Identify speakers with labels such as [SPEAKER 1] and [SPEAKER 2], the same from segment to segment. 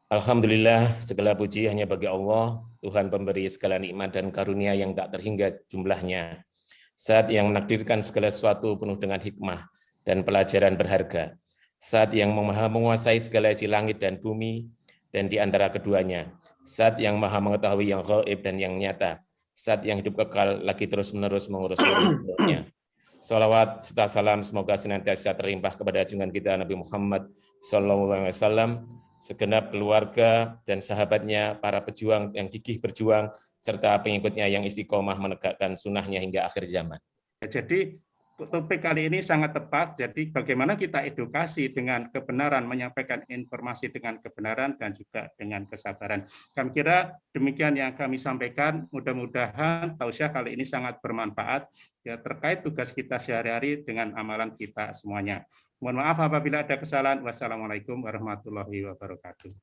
[SPEAKER 1] Alhamdulillah, segala puji hanya bagi Allah, Tuhan pemberi segala nikmat dan karunia yang tak terhingga jumlahnya. Saat yang menakdirkan segala sesuatu penuh dengan hikmah dan pelajaran berharga. Saat yang maha menguasai segala isi langit dan bumi, dan di antara keduanya. Saat yang maha mengetahui yang gaib dan yang nyata. Saat yang hidup kekal lagi terus-menerus mengurus seluruh makhluknya. Salawat serta salam semoga senantiasa terlimpah kepada junjungan kita Nabi Muhammad SAW, segenap keluarga dan sahabatnya, para pejuang yang gigih berjuang, serta pengikutnya yang istiqomah menegakkan sunnahnya hingga akhir zaman.
[SPEAKER 2] Jadi topik kali ini sangat tepat. Jadi bagaimana kita edukasi dengan kebenaran, menyampaikan informasi dengan kebenaran dan juga dengan kesabaran. Kami kira demikian yang kami sampaikan. Mudah-mudahan tausiah kali ini sangat bermanfaat ya, terkait tugas kita sehari-hari dengan amalan kita semuanya. Mohon maaf apabila ada kesalahan. Wassalamualaikum warahmatullahi wabarakatuh.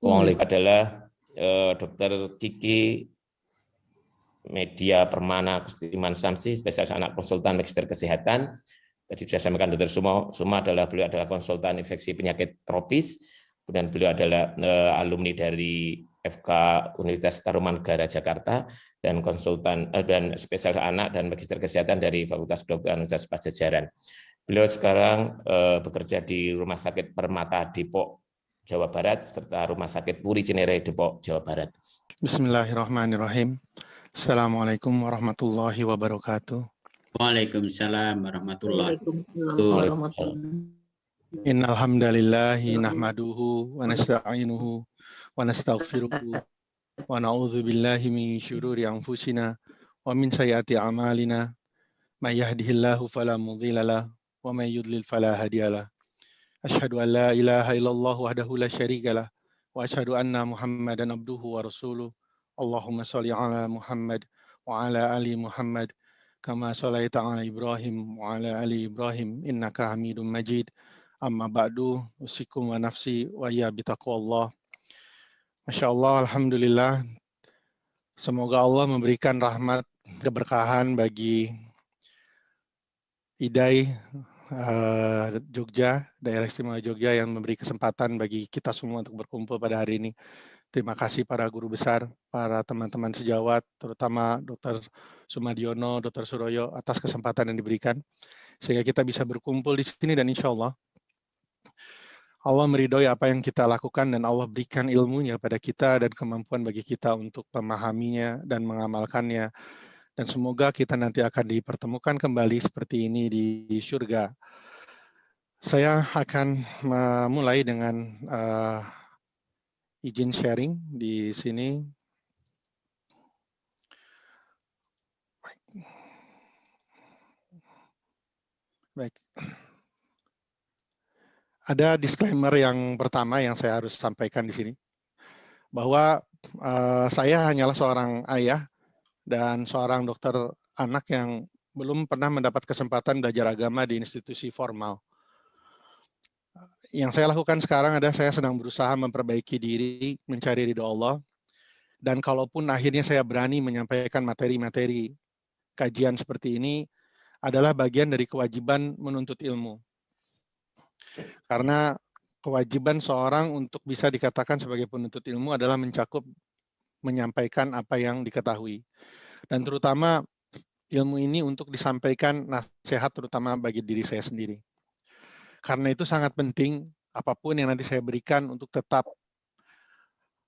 [SPEAKER 1] Waalaikumsalam adalah Dr. Kiki Media Permana Kustiman Samsi, spesialis anak konsultan magister kesehatan. Tadi sudah sampaikan Dr. Suma adalah beliau adalah konsultan infeksi penyakit tropis, kemudian beliau adalah alumni dari FK Universitas Tarumanegara Jakarta dan konsultan dan spesialis anak dan magister kesehatan dari Fakultas Kedokteran Universitas Pajajaran. Beliau sekarang bekerja di Rumah Sakit Permata Depok, Jawa Barat, serta Rumah Sakit Puri Cinere Depok, Jawa Barat.
[SPEAKER 3] Bismillahirrahmanirrahim. Assalamualaikum warahmatullahi wabarakatuh.
[SPEAKER 4] Waalaikumsalam warahmatullahi wabarakatuh.
[SPEAKER 3] Innal hamdalillahi nahmaduhu wa nasta'inuhu wa nastaghfiruhu wa na'udzu billahi min syururi anfusina wa min sayyiati a'malina. May yahdihillahu fala mudhilla lahu wa may yudlil fala hadiyalah. Asyhadu an la ilaha illallah wahdahu la syarika lah wa asyhadu anna Muhammadan abduhu wa rasuluh. Allahumma shalli ala Muhammad wa ala ali Muhammad kama shallaita ala Ibrahim wa ala ali Ibrahim innaka Hamidum Majid. Amma ba'du, usikum wa nafsi wa ya bitaqwallah. Masyaallah, alhamdulillah. Semoga Allah memberikan rahmat keberkahan bagi IDAI Jogja, daerah istimewa Jogja yang memberi kesempatan bagi kita semua untuk berkumpul pada hari ini. Terima kasih para guru besar, para teman-teman sejawat, terutama Dr. Sumadiono, Dr. Suroyo atas kesempatan yang diberikan sehingga kita bisa berkumpul di sini, dan insya Allah Allah meridhoi apa yang kita lakukan dan Allah berikan ilmunya pada kita dan kemampuan bagi kita untuk memahaminya dan mengamalkannya. Dan semoga kita nanti akan dipertemukan kembali seperti ini di surga. Saya akan memulai dengan izin sharing di sini. Baik. Ada disclaimer yang pertama yang saya harus sampaikan di sini, bahwa saya hanyalah seorang ayah dan seorang dokter anak yang belum pernah mendapat kesempatan belajar agama di institusi formal. Yang saya lakukan sekarang adalah saya sedang berusaha memperbaiki diri, mencari ridho Allah, dan kalaupun akhirnya saya berani menyampaikan materi-materi kajian seperti ini, adalah bagian dari kewajiban menuntut ilmu. Karena kewajiban seorang untuk bisa dikatakan sebagai penuntut ilmu adalah menyampaikan apa yang diketahui. Dan terutama ilmu ini untuk disampaikan nasihat terutama bagi diri saya sendiri. Karena itu sangat penting apapun yang nanti saya berikan untuk tetap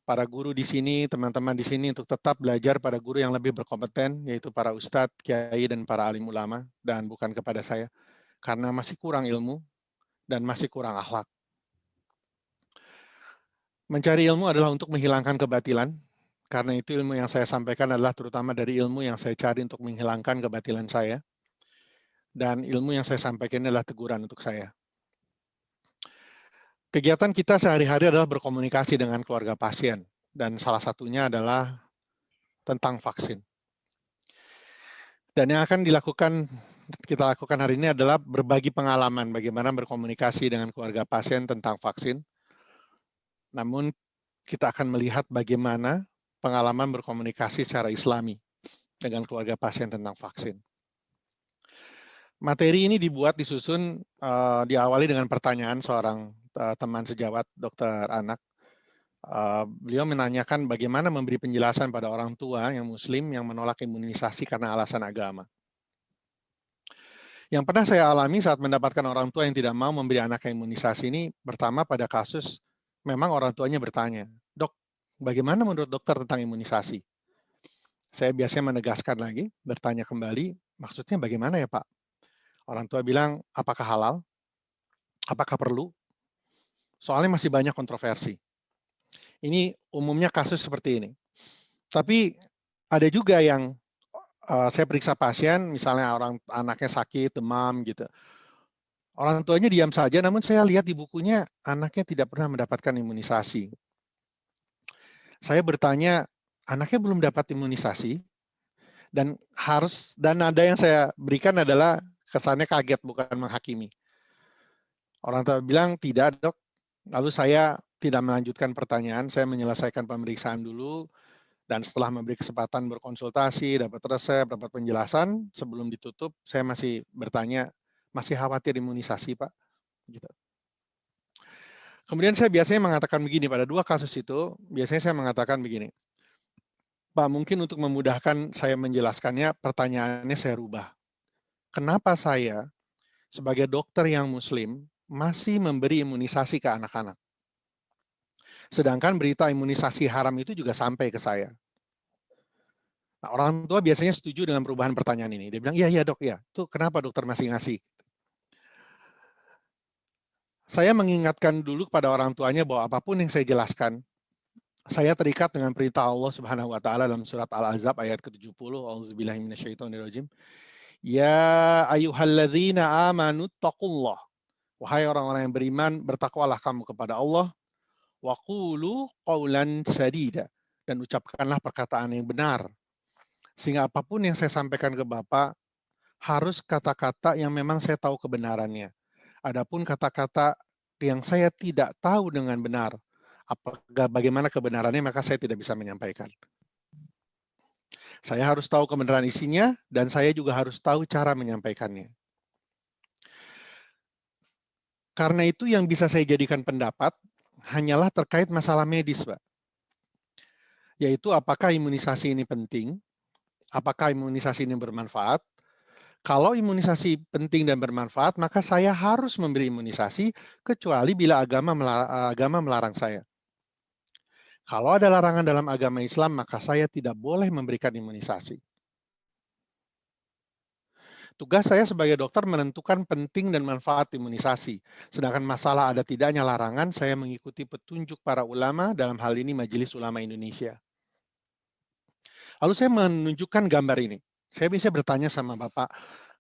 [SPEAKER 3] para guru di sini, teman-teman di sini untuk tetap belajar pada guru yang lebih berkompeten, yaitu para ustadz, kiai, dan para alim ulama, dan bukan kepada saya. Karena masih kurang ilmu dan masih kurang akhlak. Mencari ilmu adalah untuk menghilangkan kebatilan. Karena itu ilmu yang saya sampaikan adalah terutama dari ilmu yang saya cari untuk menghilangkan kebatilan saya. Dan ilmu yang saya sampaikan adalah teguran untuk saya. Kegiatan kita sehari-hari adalah berkomunikasi dengan keluarga pasien. Dan salah satunya adalah tentang vaksin. Dan yang akan kita lakukan hari ini adalah berbagi pengalaman bagaimana berkomunikasi dengan keluarga pasien tentang vaksin. Namun kita akan melihat bagaimana pengalaman berkomunikasi secara Islami dengan keluarga pasien tentang vaksin. Materi ini diawali dengan pertanyaan seorang teman sejawat dokter anak. Beliau menanyakan bagaimana memberi penjelasan pada orang tua yang muslim yang menolak imunisasi karena alasan agama. Yang pernah saya alami saat mendapatkan orang tua yang tidak mau memberi anaknya imunisasi ini, pertama pada kasus memang orang tuanya bertanya, "Dok, bagaimana menurut dokter tentang imunisasi?" Saya biasanya menegaskan lagi, bertanya kembali, "Maksudnya bagaimana ya Pak?" Orang tua bilang, "Apakah halal? Apakah perlu?" Soalnya masih banyak kontroversi. Ini umumnya kasus seperti ini. Tapi ada juga yang saya periksa pasien, misalnya orang anaknya sakit, demam gitu. Orang tuanya diam saja, namun saya lihat di bukunya anaknya tidak pernah mendapatkan imunisasi. Saya bertanya, anaknya belum dapat imunisasi, dan ada yang saya berikan adalah kesannya kaget, bukan menghakimi. Orang tua bilang, tidak dok. Lalu saya tidak melanjutkan pertanyaan, saya menyelesaikan pemeriksaan dulu, dan setelah memberi kesempatan berkonsultasi, dapat resep, dapat penjelasan, sebelum ditutup, saya masih bertanya, masih khawatir imunisasi Pak? Gitu. Kemudian saya biasanya mengatakan begini, pada 2 kasus itu, biasanya saya mengatakan begini, Pak, mungkin untuk memudahkan saya menjelaskannya, pertanyaannya saya rubah. Kenapa saya, sebagai dokter yang muslim, masih memberi imunisasi ke anak-anak? Sedangkan berita imunisasi haram itu juga sampai ke saya. Nah, orang tua biasanya setuju dengan perubahan pertanyaan ini. Dia bilang, iya dok, ya. Itu kenapa dokter masih ngasih? Saya mengingatkan dulu kepada orang tuanya bahwa apapun yang saya jelaskan, saya terikat dengan perintah Allah Subhanahu wa taala dalam surat Al-Ahzab ayat ke-70, A'udzubillahi minasyaitonirrajim. Ya ayyuhalladzina amanu taqullah. Wahai orang-orang yang beriman, bertakwalah kamu kepada Allah. Wa qulu qawlan sadida. Dan ucapkanlah perkataan yang benar. Sehingga apapun yang saya sampaikan ke Bapak, harus kata-kata yang memang saya tahu kebenarannya. Adapun kata-kata yang saya tidak tahu dengan benar, bagaimana kebenarannya, maka saya tidak bisa menyampaikan. Saya harus tahu kebenaran isinya, dan saya juga harus tahu cara menyampaikannya. Karena itu yang bisa saya jadikan pendapat, hanyalah terkait masalah medis, Pak. Yaitu apakah imunisasi ini penting, apakah imunisasi ini bermanfaat. Kalau imunisasi penting dan bermanfaat, maka saya harus memberi imunisasi, kecuali bila agama melarang saya. Kalau ada larangan dalam agama Islam, maka saya tidak boleh memberikan imunisasi. Tugas saya sebagai dokter menentukan penting dan manfaat imunisasi. Sedangkan masalah ada tidaknya larangan, saya mengikuti petunjuk para ulama, dalam hal ini Majelis Ulama Indonesia. Lalu saya menunjukkan gambar ini. Saya bisa bertanya sama Bapak,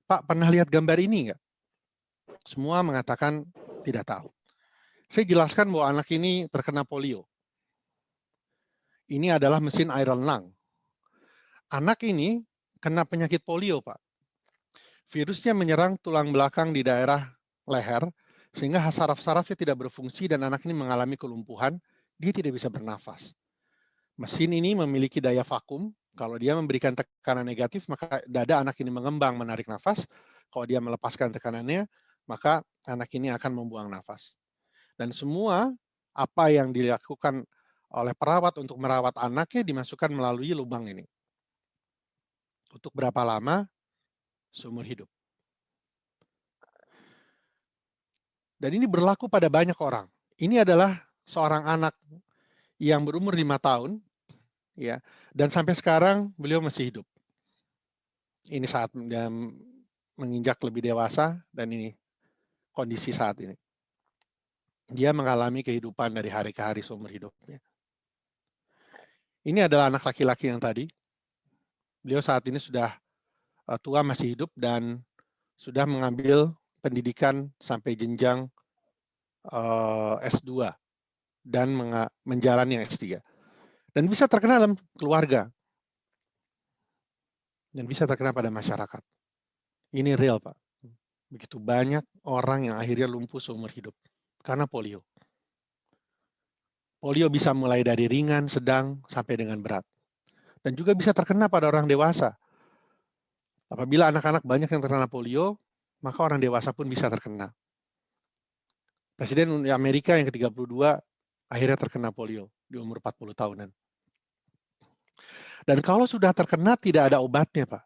[SPEAKER 3] Pak, pernah lihat gambar ini nggak? Semua mengatakan tidak tahu. Saya jelaskan bahwa anak ini terkena polio. Ini adalah mesin iron lung. Anak ini kena penyakit polio, Pak. Virusnya menyerang tulang belakang di daerah leher, sehingga saraf-sarafnya tidak berfungsi dan anak ini mengalami kelumpuhan, dia tidak bisa bernafas. Mesin ini memiliki daya vakum, kalau dia memberikan tekanan negatif, maka dada anak ini mengembang menarik nafas, kalau dia melepaskan tekanannya, maka anak ini akan membuang nafas. Dan semua apa yang dilakukan oleh perawat untuk merawat anaknya dimasukkan melalui lubang ini. Untuk berapa lama? Seumur hidup. Dan ini berlaku pada banyak orang. Ini adalah seorang anak yang berumur 5 tahun, ya, dan sampai sekarang beliau masih hidup. Ini saat dia menginjak lebih dewasa, dan ini kondisi saat ini. Dia mengalami kehidupan dari hari ke hari seumur hidupnya. Ini adalah anak laki-laki yang tadi. Beliau saat ini sudah tua, masih hidup, dan sudah mengambil pendidikan sampai jenjang S2 dan menjalani S3. Dan bisa terkena dalam keluarga. Dan bisa terkena pada masyarakat. Ini real, Pak. Begitu banyak orang yang akhirnya lumpuh seumur hidup karena polio. Polio bisa mulai dari ringan, sedang, sampai dengan berat. Dan juga bisa terkena pada orang dewasa. Apabila anak-anak banyak yang terkena polio, maka orang dewasa pun bisa terkena. Presiden Amerika yang ke-32 akhirnya terkena polio. di umur 40 tahunan. Dan kalau sudah terkena tidak ada obatnya, Pak.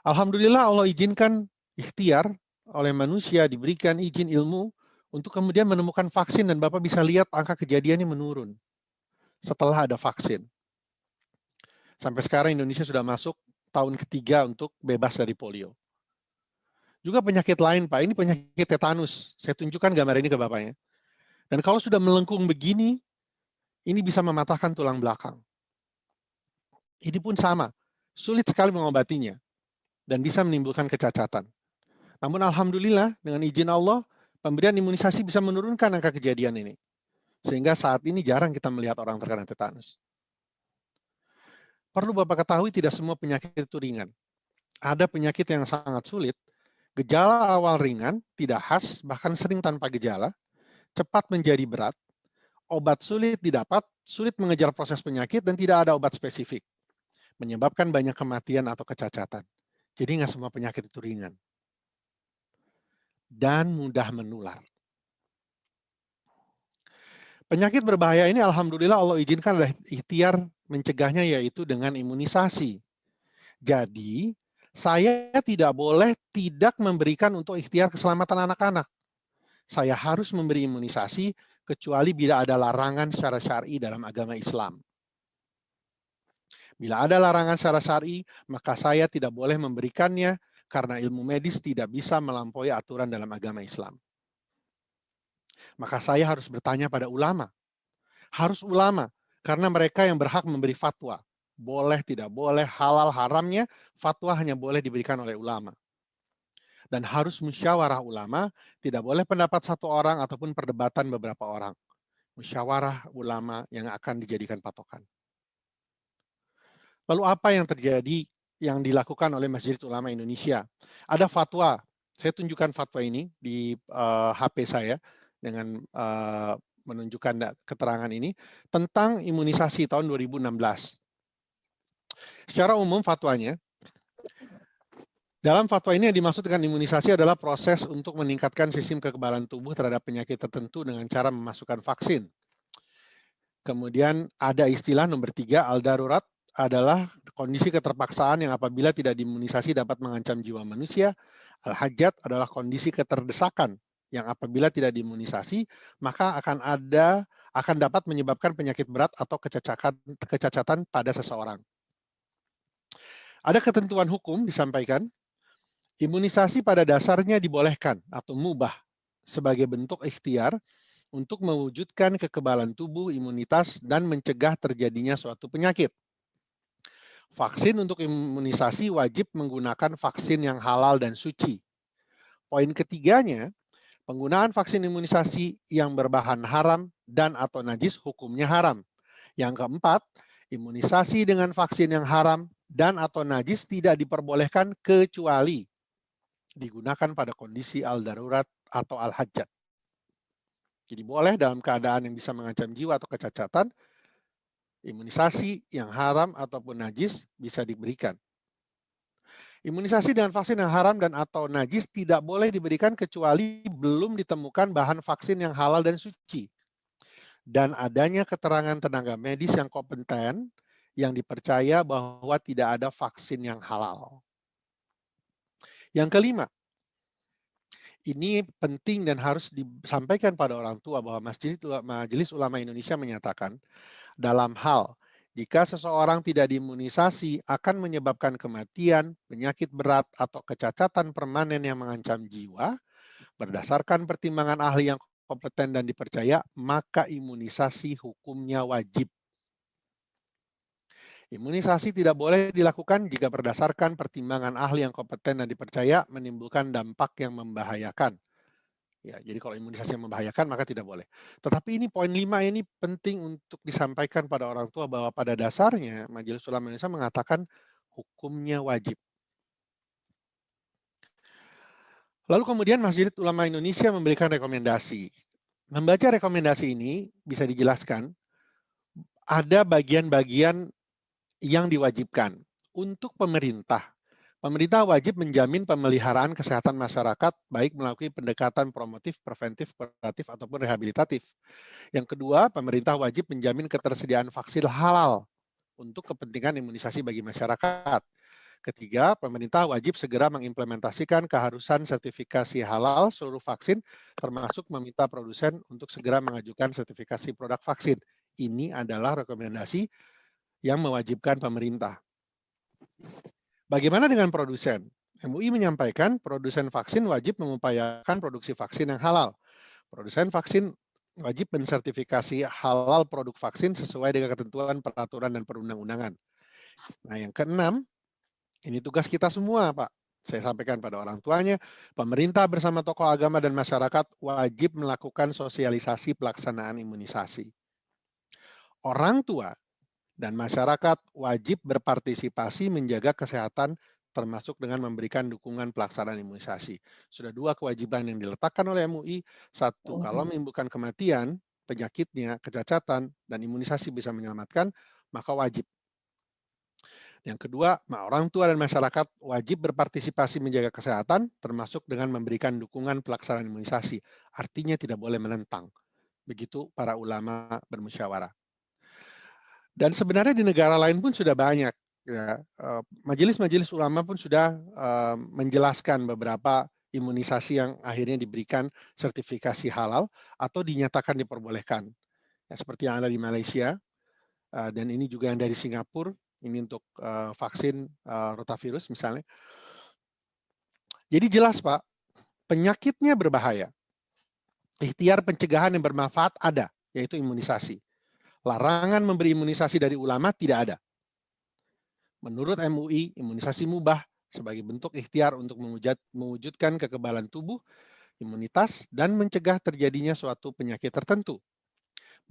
[SPEAKER 3] Alhamdulillah Allah izinkan ikhtiar oleh manusia, diberikan izin ilmu untuk kemudian menemukan vaksin, dan Bapak bisa lihat angka kejadiannya menurun setelah ada vaksin. Sampai sekarang Indonesia sudah masuk tahun ketiga untuk bebas dari polio. Juga penyakit lain, Pak. Ini penyakit tetanus. Saya tunjukkan gambar ini ke Bapaknya. Dan kalau sudah melengkung begini, ini bisa mematahkan tulang belakang. Ini pun sama. Sulit sekali mengobatinya. Dan bisa menimbulkan kecacatan. Namun alhamdulillah, dengan izin Allah, pemberian imunisasi bisa menurunkan angka kejadian ini. Sehingga saat ini jarang kita melihat orang terkena tetanus. Perlu Bapak ketahui tidak semua penyakit itu ringan. Ada penyakit yang sangat sulit, gejala awal ringan, tidak khas, bahkan sering tanpa gejala, cepat menjadi berat, obat sulit didapat, sulit mengejar proses penyakit, dan tidak ada obat spesifik. Menyebabkan banyak kematian atau kecacatan. Jadi nggak semua penyakit itu ringan. Dan mudah menular. Penyakit berbahaya ini alhamdulillah Allah izinkan adalah ikhtiar mencegahnya, yaitu dengan imunisasi. Jadi, saya tidak boleh tidak memberikan untuk ikhtiar keselamatan anak-anak. Saya harus memberi imunisasi kecuali bila ada larangan secara syar'i dalam agama Islam. Bila ada larangan secara syar'i, maka saya tidak boleh memberikannya karena ilmu medis tidak bisa melampaui aturan dalam agama Islam. Maka saya harus bertanya pada ulama. Harus ulama, karena mereka yang berhak memberi fatwa. Boleh, tidak boleh, halal, haramnya, fatwa hanya boleh diberikan oleh ulama. Dan harus musyawarah ulama, tidak boleh pendapat satu orang ataupun perdebatan beberapa orang. Musyawarah ulama yang akan dijadikan patokan. Lalu apa yang terjadi yang dilakukan oleh Masjid Ulama Indonesia? Ada fatwa, saya tunjukkan fatwa ini di HP saya dengan menunjukkan keterangan ini tentang imunisasi tahun 2016. Secara umum fatwanya, dalam fatwa ini yang dimaksud dengan imunisasi adalah proses untuk meningkatkan sistem kekebalan tubuh terhadap penyakit tertentu dengan cara memasukkan vaksin. Kemudian ada istilah nomor 3, al-darurat, adalah kondisi keterpaksaan yang apabila tidak diimunisasi dapat mengancam jiwa manusia. Al-hajat adalah kondisi keterdesakan yang apabila tidak diimunisasi maka akan dapat menyebabkan penyakit berat atau kecacatan pada seseorang. Ada ketentuan hukum disampaikan. Imunisasi pada dasarnya dibolehkan atau mubah sebagai bentuk ikhtiar untuk mewujudkan kekebalan tubuh, imunitas, dan mencegah terjadinya suatu penyakit. Vaksin untuk imunisasi wajib menggunakan vaksin yang halal dan suci. Poin ketiganya, penggunaan vaksin imunisasi yang berbahan haram dan atau najis hukumnya haram. Yang keempat, imunisasi dengan vaksin yang haram dan atau najis tidak diperbolehkan kecuali digunakan pada kondisi al-darurat atau al-hajat. Jadi boleh dalam keadaan yang bisa mengancam jiwa atau kecacatan, imunisasi yang haram ataupun najis bisa diberikan. Imunisasi dengan vaksin yang haram dan atau najis tidak boleh diberikan kecuali belum ditemukan bahan vaksin yang halal dan suci. Dan adanya keterangan tenaga medis yang kompeten yang dipercaya bahwa tidak ada vaksin yang halal. Yang kelima, ini penting dan harus disampaikan pada orang tua bahwa Majelis Ulama Indonesia menyatakan dalam hal jika seseorang tidak diimunisasi akan menyebabkan kematian, penyakit berat, atau kecacatan permanen yang mengancam jiwa, berdasarkan pertimbangan ahli yang kompeten dan dipercaya, maka imunisasi hukumnya wajib. Imunisasi tidak boleh dilakukan jika berdasarkan pertimbangan ahli yang kompeten dan dipercaya menimbulkan dampak yang membahayakan. Ya, jadi kalau imunisasi yang membahayakan maka tidak boleh. Tetapi ini poin 5 ini penting untuk disampaikan pada orang tua bahwa pada dasarnya Majelis Ulama Indonesia mengatakan hukumnya wajib. Lalu kemudian Majelis Ulama Indonesia memberikan rekomendasi. Membaca rekomendasi ini bisa dijelaskan ada bagian-bagian yang diwajibkan untuk pemerintah. Pemerintah wajib menjamin pemeliharaan kesehatan masyarakat, baik melalui pendekatan promotif, preventif, kuratif, ataupun rehabilitatif. Yang kedua, pemerintah wajib menjamin ketersediaan vaksin halal untuk kepentingan imunisasi bagi masyarakat. Ketiga, pemerintah wajib segera mengimplementasikan keharusan sertifikasi halal seluruh vaksin, termasuk meminta produsen untuk segera mengajukan sertifikasi produk vaksin. Ini adalah rekomendasi yang mewajibkan pemerintah. Bagaimana dengan produsen? MUI menyampaikan produsen vaksin wajib mengupayakan produksi vaksin yang halal. Produsen vaksin wajib mensertifikasi halal produk vaksin sesuai dengan ketentuan peraturan dan perundang-undangan. Nah, yang keenam, ini tugas kita semua, Pak. Saya sampaikan pada orang tuanya, pemerintah bersama tokoh agama dan masyarakat wajib melakukan sosialisasi pelaksanaan imunisasi. Orang tua dan masyarakat wajib berpartisipasi menjaga kesehatan termasuk dengan memberikan dukungan pelaksanaan imunisasi. Sudah dua kewajiban yang diletakkan oleh MUI. Satu, kalau menimbulkan kematian, penyakitnya, kecacatan, dan imunisasi bisa menyelamatkan, maka wajib. Yang kedua, orang tua dan masyarakat wajib berpartisipasi menjaga kesehatan termasuk dengan memberikan dukungan pelaksanaan imunisasi. Artinya tidak boleh menentang. Begitu para ulama bermusyawarah. Dan sebenarnya di negara lain pun sudah banyak, ya, majelis-majelis ulama pun sudah menjelaskan beberapa imunisasi yang akhirnya diberikan sertifikasi halal atau dinyatakan diperbolehkan. Ya, seperti yang ada di Malaysia, dan ini juga yang dari Singapura, ini untuk vaksin rotavirus misalnya. Jadi jelas, Pak, penyakitnya berbahaya. Ikhtiar pencegahan yang bermanfaat ada, yaitu imunisasi. Larangan memberi imunisasi dari ulama tidak ada. Menurut MUI, imunisasi mubah sebagai bentuk ikhtiar untuk mewujudkan kekebalan tubuh, imunitas, dan mencegah terjadinya suatu penyakit tertentu.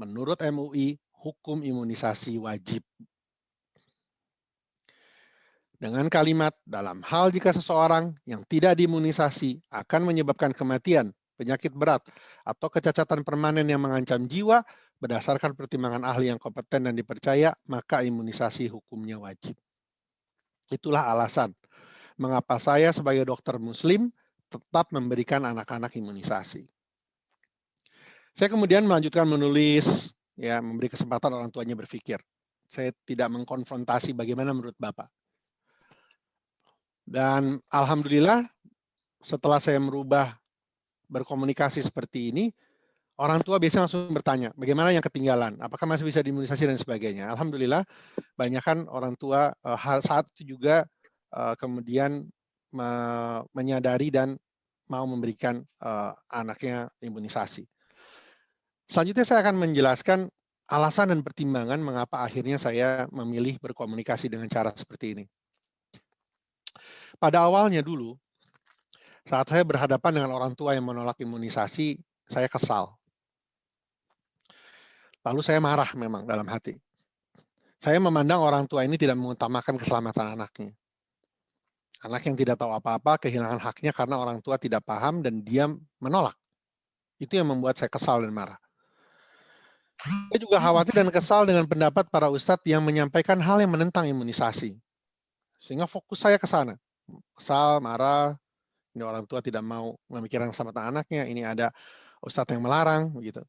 [SPEAKER 3] Menurut MUI, hukum imunisasi wajib. Dengan kalimat, dalam hal jika seseorang yang tidak diimunisasi akan menyebabkan kematian, penyakit berat, atau kecacatan permanen yang mengancam jiwa, berdasarkan pertimbangan ahli yang kompeten dan dipercaya, maka imunisasi hukumnya wajib. Itulah alasan mengapa saya sebagai dokter muslim tetap memberikan anak-anak imunisasi. Saya kemudian melanjutkan menulis, ya, memberi kesempatan orang tuanya berpikir. Saya tidak mengkonfrontasi bagaimana menurut Bapak. Dan alhamdulillah setelah saya merubah berkomunikasi seperti ini, orang tua biasanya langsung bertanya, bagaimana yang ketinggalan? Apakah masih bisa diimunisasi dan sebagainya? Alhamdulillah, banyakkan orang tua saat itu juga kemudian menyadari dan mau memberikan anaknya imunisasi. Selanjutnya saya akan menjelaskan alasan dan pertimbangan mengapa akhirnya saya memilih berkomunikasi dengan cara seperti ini. Pada awalnya dulu, saat saya berhadapan dengan orang tua yang menolak imunisasi, saya kesal. Lalu saya marah memang dalam hati. Saya memandang orang tua ini tidak mengutamakan keselamatan anaknya. Anak yang tidak tahu apa-apa kehilangan haknya karena orang tua tidak paham dan dia menolak. Itu yang membuat saya kesal dan marah. Saya juga khawatir dan kesal dengan pendapat para ustadz yang menyampaikan hal yang menentang imunisasi. Sehingga fokus saya ke sana. Kesal, marah, ini orang tua tidak mau memikirkan keselamatan anaknya, ini ada ustadz yang melarang, begitu.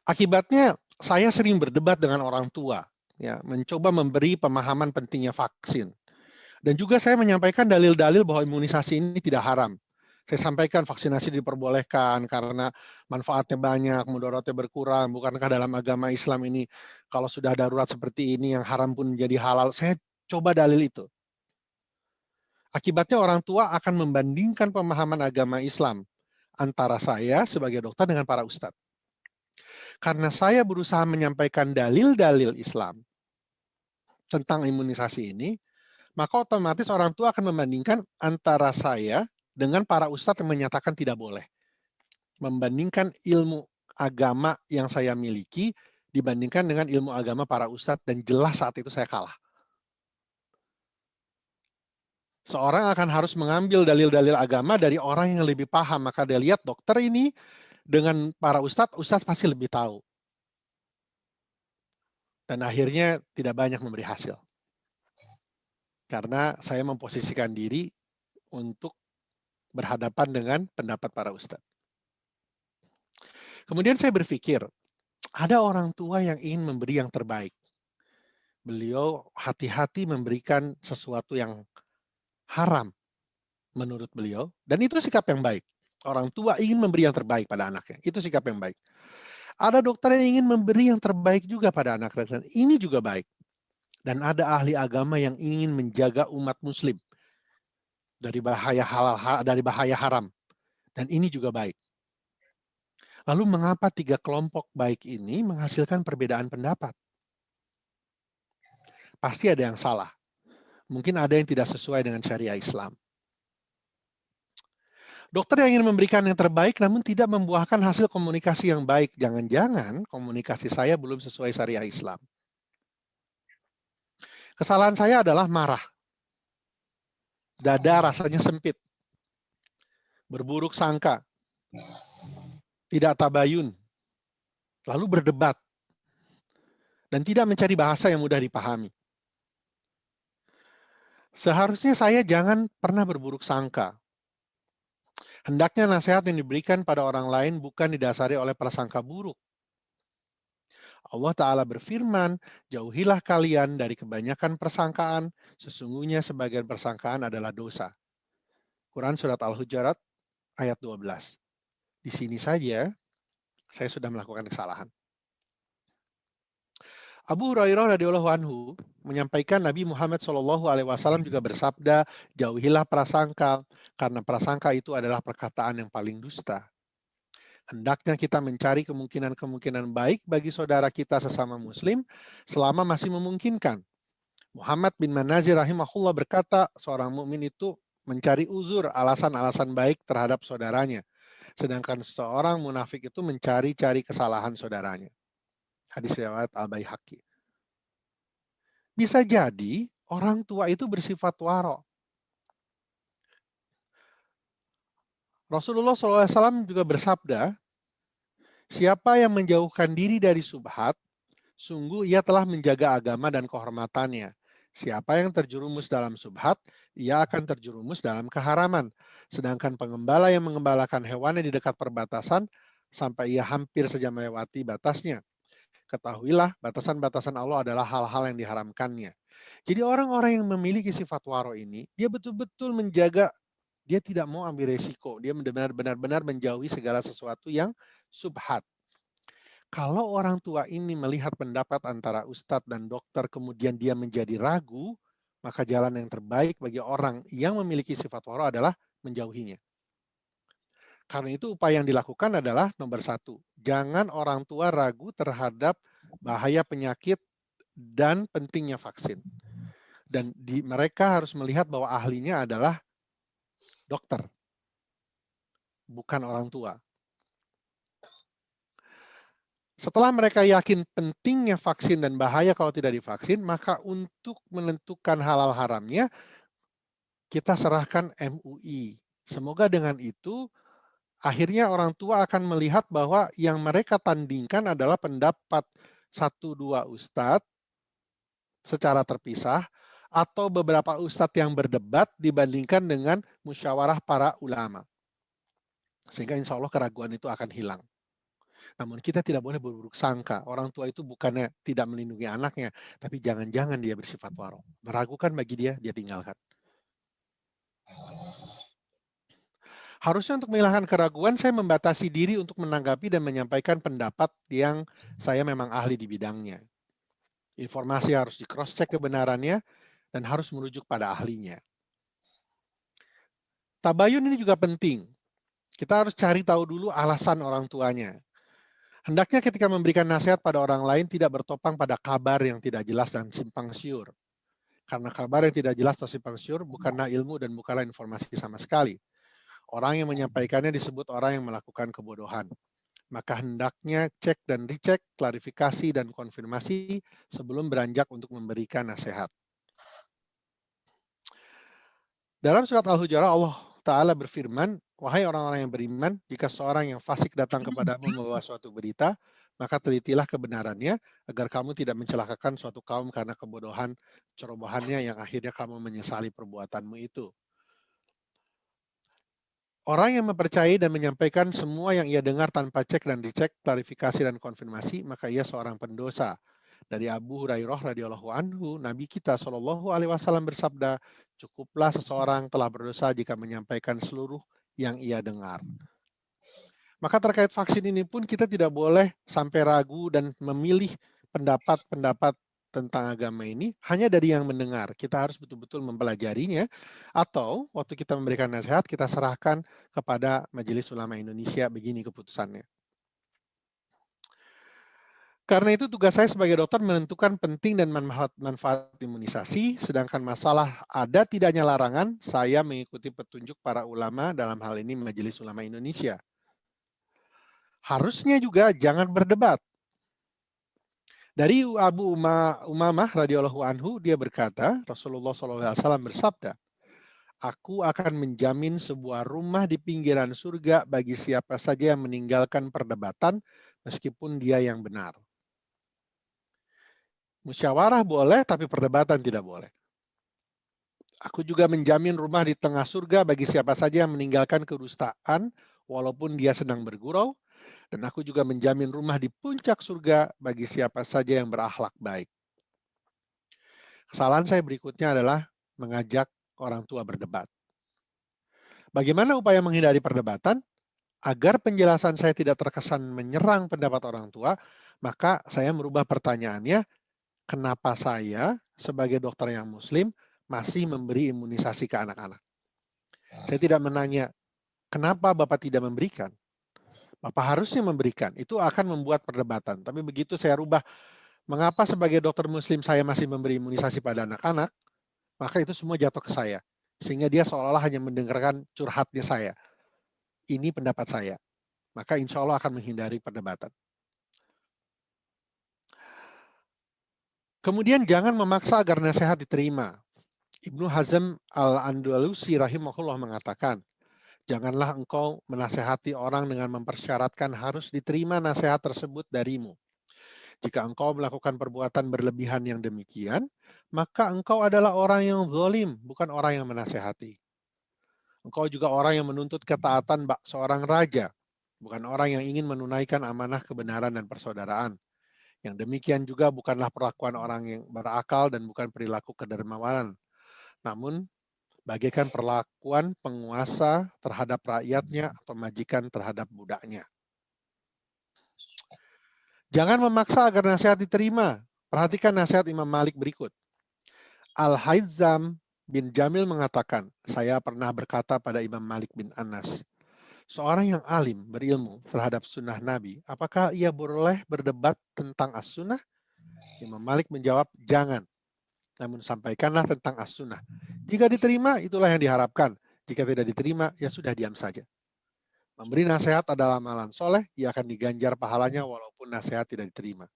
[SPEAKER 3] Akibatnya saya sering berdebat dengan orang tua, ya, mencoba memberi pemahaman pentingnya vaksin. Dan juga saya menyampaikan dalil-dalil bahwa imunisasi ini tidak haram. Saya sampaikan vaksinasi diperbolehkan karena manfaatnya banyak, mudaratnya berkurang. Bukankah dalam agama Islam ini kalau sudah darurat seperti ini yang haram pun menjadi halal? Saya coba dalil itu. Akibatnya orang tua akan membandingkan pemahaman agama Islam antara saya sebagai dokter dengan para ustadz. Karena saya berusaha menyampaikan dalil-dalil Islam tentang imunisasi ini, maka otomatis orang tua akan membandingkan antara saya dengan para ustadz yang menyatakan tidak boleh. Membandingkan ilmu agama yang saya miliki dibandingkan dengan ilmu agama para ustadz, dan jelas saat itu saya kalah. Seorang akan harus mengambil dalil-dalil agama dari orang yang lebih paham, maka dia lihat dokter ini dengan para ustadz pasti lebih tahu. Dan akhirnya tidak banyak memberi hasil. Karena saya memposisikan diri untuk berhadapan dengan pendapat para ustadz. Kemudian saya berpikir, ada orang tua yang ingin memberi yang terbaik. Beliau hati-hati memberikan sesuatu yang haram menurut beliau, dan itu sikap yang baik. Orang tua ingin memberi yang terbaik pada anaknya, itu sikap yang baik. Ada dokter yang ingin memberi yang terbaik juga pada anak-anak, dan ini juga baik. Dan ada ahli agama yang ingin menjaga umat muslim dari bahaya halal, dari bahaya haram, dan ini juga baik. Lalu mengapa tiga kelompok baik ini menghasilkan perbedaan pendapat? Pasti ada yang salah. Mungkin ada yang tidak sesuai dengan syariah Islam. Dokter yang ingin memberikan yang terbaik namun tidak membuahkan hasil komunikasi yang baik. Jangan-jangan komunikasi saya belum sesuai syariah Islam. Kesalahan saya adalah marah. Dada rasanya sempit. Berburuk sangka. Tidak tabayun. Lalu berdebat. Dan tidak mencari bahasa yang mudah dipahami. Seharusnya saya jangan pernah berburuk sangka. Hendaknya nasihat yang diberikan pada orang lain bukan didasari oleh prasangka buruk. Allah Ta'ala berfirman, jauhilah kalian dari kebanyakan persangkaan, sesungguhnya sebagian persangkaan adalah dosa. Quran Surat Al-Hujurat ayat 12. Di sini saja saya sudah melakukan kesalahan. Abu Hurairah radhiyallahu anhu menyampaikan Nabi Muhammad SAW juga bersabda, jauhilah prasangka, karena prasangka itu adalah perkataan yang paling dusta. Hendaknya kita mencari kemungkinan-kemungkinan baik bagi saudara kita sesama muslim selama masih memungkinkan. Muhammad bin Manazir rahimahullah berkata, seorang mukmin itu mencari uzur, alasan-alasan baik terhadap saudaranya. Sedangkan seorang munafik itu mencari-cari kesalahan saudaranya. Hadis riwayat Al-Baihaqi. Bisa jadi orang tua itu bersifat waro. Rasulullah SAW juga bersabda, siapa yang menjauhkan diri dari subhat, sungguh ia telah menjaga agama dan kehormatannya. Siapa yang terjerumus dalam subhat, ia akan terjerumus dalam keharaman. Sedangkan pengembala yang mengembalakan hewannya di dekat perbatasan, sampai ia hampir saja melewati batasnya. Ketahuilah, batasan-batasan Allah adalah hal-hal yang diharamkannya. Jadi orang-orang yang memiliki sifat waro ini, dia betul-betul menjaga, dia tidak mau ambil resiko. Dia benar-benar menjauhi segala sesuatu yang subhat. Kalau orang tua ini melihat pendapat antara ustadz dan dokter, kemudian dia menjadi ragu, maka jalan yang terbaik bagi orang yang memiliki sifat waro adalah menjauhinya. Karena itu upaya yang dilakukan adalah nomor 1, jangan orang tua ragu terhadap bahaya penyakit dan pentingnya vaksin. Dan mereka harus melihat bahwa ahlinya adalah dokter, bukan orang tua. Setelah mereka yakin pentingnya vaksin dan bahaya kalau tidak divaksin, maka untuk menentukan halal haramnya, kita serahkan MUI. Semoga dengan itu, akhirnya orang tua akan melihat bahwa yang mereka tandingkan adalah pendapat 1-2 ustadz secara terpisah atau beberapa ustadz yang berdebat dibandingkan dengan musyawarah para ulama. Sehingga insya Allah keraguan itu akan hilang. Namun kita tidak boleh berburuk sangka. Orang tua itu bukannya tidak melindungi anaknya, tapi jangan-jangan dia bersifat waro. Meragukan bagi dia, dia tinggalkan. Harusnya untuk menghilangkan keraguan, saya membatasi diri untuk menanggapi dan menyampaikan pendapat yang saya memang ahli di bidangnya. Informasi harus di-cross-check kebenarannya dan harus merujuk pada ahlinya. Tabayun ini juga penting. Kita harus cari tahu dulu alasan orang tuanya. Hendaknya ketika memberikan nasihat pada orang lain tidak bertopang pada kabar yang tidak jelas dan simpang siur. Karena kabar yang tidak jelas atau simpang siur bukanlah ilmu dan bukanlah informasi sama sekali. Orang yang menyampaikannya disebut orang yang melakukan kebodohan. Maka hendaknya cek dan dicek, klarifikasi dan konfirmasi sebelum beranjak untuk memberikan nasihat. Dalam surat Al-Hujurat Allah Ta'ala berfirman, wahai orang-orang yang beriman, jika seorang yang fasik datang kepadamu membawa suatu berita, maka telitilah kebenarannya agar kamu tidak mencelakakan suatu kaum karena kebodohan cerobohannya yang akhirnya kamu menyesali perbuatanmu itu. Orang yang mempercayai dan menyampaikan semua yang ia dengar tanpa cek dan dicek, klarifikasi dan konfirmasi, maka ia seorang pendosa. Dari Abu Hurairah radhiyallahu anhu, Nabi kita Shallallahu alaihi wasallam bersabda, cukuplah seseorang telah berdosa jika menyampaikan seluruh yang ia dengar. Maka terkait vaksin ini pun kita tidak boleh sampai ragu dan memilih pendapat-pendapat tentang agama ini hanya dari yang mendengar. Kita harus betul-betul mempelajarinya, atau waktu kita memberikan nasihat, kita serahkan kepada Majelis Ulama Indonesia, begini keputusannya. Karena itu tugas saya sebagai dokter menentukan penting dan manfaat imunisasi, sedangkan masalah ada tidaknya larangan, saya mengikuti petunjuk para ulama, dalam hal ini Majelis Ulama Indonesia. Harusnya juga jangan berdebat. Dari Abu Umamah radhiyallahu anhu, dia berkata, Rasulullah SAW bersabda, aku akan menjamin sebuah rumah di pinggiran surga bagi siapa saja yang meninggalkan perdebatan meskipun dia yang benar. Musyawarah boleh, tapi perdebatan tidak boleh. Aku juga menjamin rumah di tengah surga bagi siapa saja yang meninggalkan kedustaan walaupun dia sedang bergurau. Dan aku juga menjamin rumah di puncak surga bagi siapa saja yang berakhlak baik. Kesalahan saya berikutnya adalah mengajak orang tua berdebat. Bagaimana upaya menghindari perdebatan? Agar penjelasan saya tidak terkesan menyerang pendapat orang tua, maka saya merubah pertanyaannya, kenapa saya sebagai dokter yang muslim masih memberi imunisasi ke anak-anak? Saya tidak menanya, kenapa Bapak tidak memberikan? Bapak harusnya memberikan, itu akan membuat perdebatan. Tapi begitu saya rubah, mengapa sebagai dokter muslim saya masih memberi imunisasi pada anak-anak, maka itu semua jatuh ke saya. Sehingga dia seolah-olah hanya mendengarkan curhatnya saya. Ini pendapat saya. Maka insya Allah akan menghindari perdebatan. Kemudian jangan memaksa agar nasihat diterima. Ibnu Hazm al-Andalusi rahimahullah mengatakan, janganlah engkau menasehati orang dengan mempersyaratkan harus diterima nasihat tersebut darimu. Jika engkau melakukan perbuatan berlebihan yang demikian, maka engkau adalah orang yang zalim, bukan orang yang menasehati. Engkau juga orang yang menuntut ketaatan seorang raja, bukan orang yang ingin menunaikan amanah kebenaran dan persaudaraan. Yang demikian juga bukanlah perlakuan orang yang berakal dan bukan perilaku kedermawanan. Namun, bagaikan perlakuan penguasa terhadap rakyatnya atau majikan terhadap budaknya. Jangan memaksa agar nasihat diterima. Perhatikan nasihat Imam Malik berikut. Al-Haytham bin Jamil mengatakan, saya pernah berkata pada Imam Malik bin Anas, seorang yang alim, berilmu terhadap sunnah Nabi, apakah ia boleh berdebat tentang as-sunnah? Imam Malik menjawab, jangan. Namun sampaikanlah tentang as-sunnah. Jika diterima, itulah yang diharapkan. Jika tidak diterima, ya sudah diam saja. Memberi nasihat adalah amalan soleh, ia akan diganjar pahalanya walaupun nasihat tidak diterima.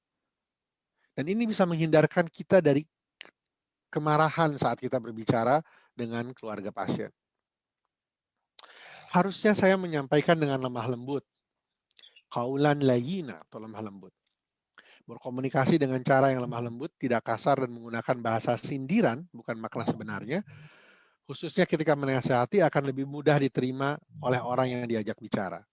[SPEAKER 3] Dan ini bisa menghindarkan kita dari kemarahan saat kita berbicara dengan keluarga pasien. Harusnya saya menyampaikan dengan lemah lembut. Qaulan layyina atau lemah lembut. Berkomunikasi dengan cara yang lemah lembut, tidak kasar dan menggunakan bahasa sindiran, bukan makna sebenarnya, khususnya ketika menasihati akan lebih mudah diterima oleh orang yang diajak bicara.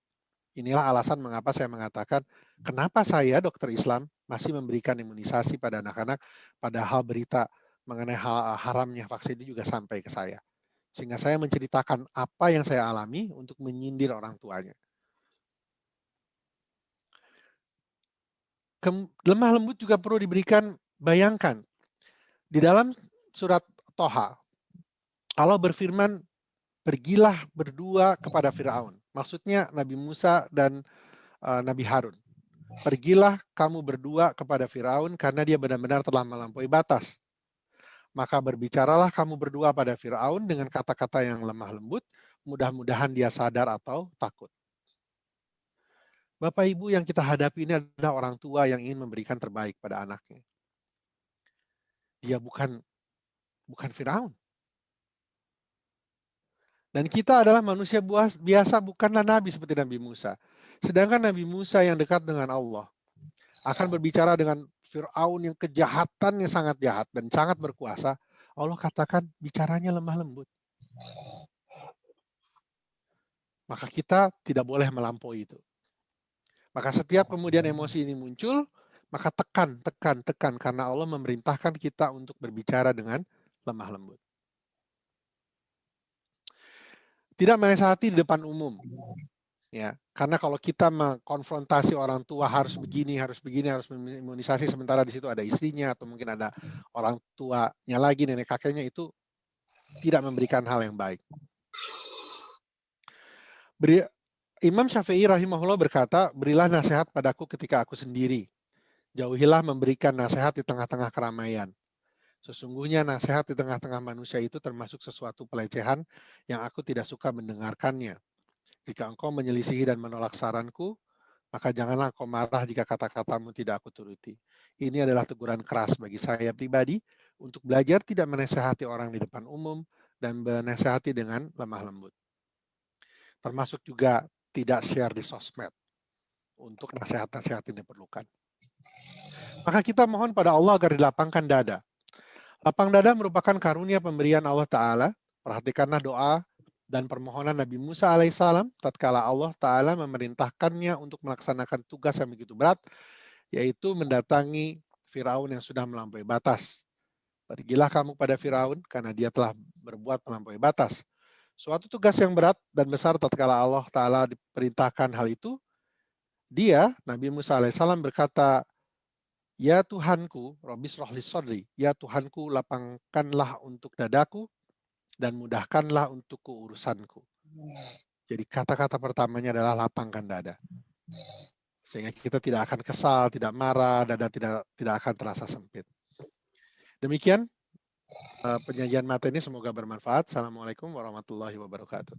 [SPEAKER 3] Inilah alasan mengapa saya mengatakan, kenapa saya, dokter Islam, masih memberikan imunisasi pada anak-anak, padahal berita mengenai hal haramnya vaksin itu juga sampai ke saya. Sehingga saya menceritakan apa yang saya alami untuk menyindir orang tuanya. Lemah lembut juga perlu diberikan, bayangkan, di dalam surat Toha, Allah berfirman, pergilah berdua kepada Firaun. Maksudnya Nabi Musa dan Nabi Harun. Pergilah kamu berdua kepada Firaun karena dia benar-benar telah melampaui batas. Maka berbicaralah kamu berdua pada Firaun dengan kata-kata yang lemah lembut, mudah-mudahan dia sadar atau takut. Bapak Ibu, yang kita hadapi ini adalah orang tua yang ingin memberikan terbaik pada anaknya. Dia bukan Firaun. Dan kita adalah manusia biasa, bukanlah nabi seperti Nabi Musa. Sedangkan Nabi Musa yang dekat dengan Allah akan berbicara dengan Fir'aun yang kejahatannya sangat jahat dan sangat berkuasa. Allah katakan bicaranya lemah lembut. Maka kita tidak boleh melampaui itu. Maka setiap kemudian emosi ini muncul, maka tekan karena Allah memerintahkan kita untuk berbicara dengan lemah lembut. Tidak menasihati di depan umum. Ya, karena kalau kita mengkonfrontasi orang tua harus begini, harus imunisasi, sementara di situ ada istrinya atau mungkin ada orang tuanya lagi, nenek kakeknya, itu tidak memberikan hal yang baik. Imam Syafi'i rahimahullah berkata, berilah nasihat padaku ketika aku sendiri. Jauhilah memberikan nasihat di tengah-tengah keramaian. Sesungguhnya nasihat di tengah-tengah manusia itu termasuk sesuatu pelecehan yang aku tidak suka mendengarkannya. Jika engkau menyelisihi dan menolak saranku, maka janganlah engkau marah jika kata-katamu tidak aku turuti. Ini adalah teguran keras bagi saya pribadi untuk belajar tidak menasihati orang di depan umum dan menasihati dengan lemah lembut. Termasuk juga tidak share di sosmed untuk nasihat-nasihat yang diperlukan. Maka kita mohon pada Allah agar dilapangkan dada. Lapang dada merupakan karunia pemberian Allah Ta'ala. Perhatikanlah doa dan permohonan Nabi Musa alaihissalam tatkala Allah Ta'ala memerintahkannya untuk melaksanakan tugas yang begitu berat, yaitu mendatangi Firaun yang sudah melampaui batas. Pergilah kamu pada Firaun karena dia telah berbuat melampaui batas. Suatu tugas yang berat dan besar tatkala Allah Ta'ala diperintahkan hal itu, dia, Nabi Musa alaihissalam berkata, ya Tuhanku, Rabbi shrah li sadri, ya Tuhanku lapangkanlah untuk dadaku dan mudahkanlah untukku urusanku. Jadi kata-kata pertamanya adalah lapangkan dada. Sehingga kita tidak akan kesal, tidak marah, dada tidak akan terasa sempit. Demikian penyajian materi ini, semoga bermanfaat. Assalamualaikum warahmatullahi wabarakatuh.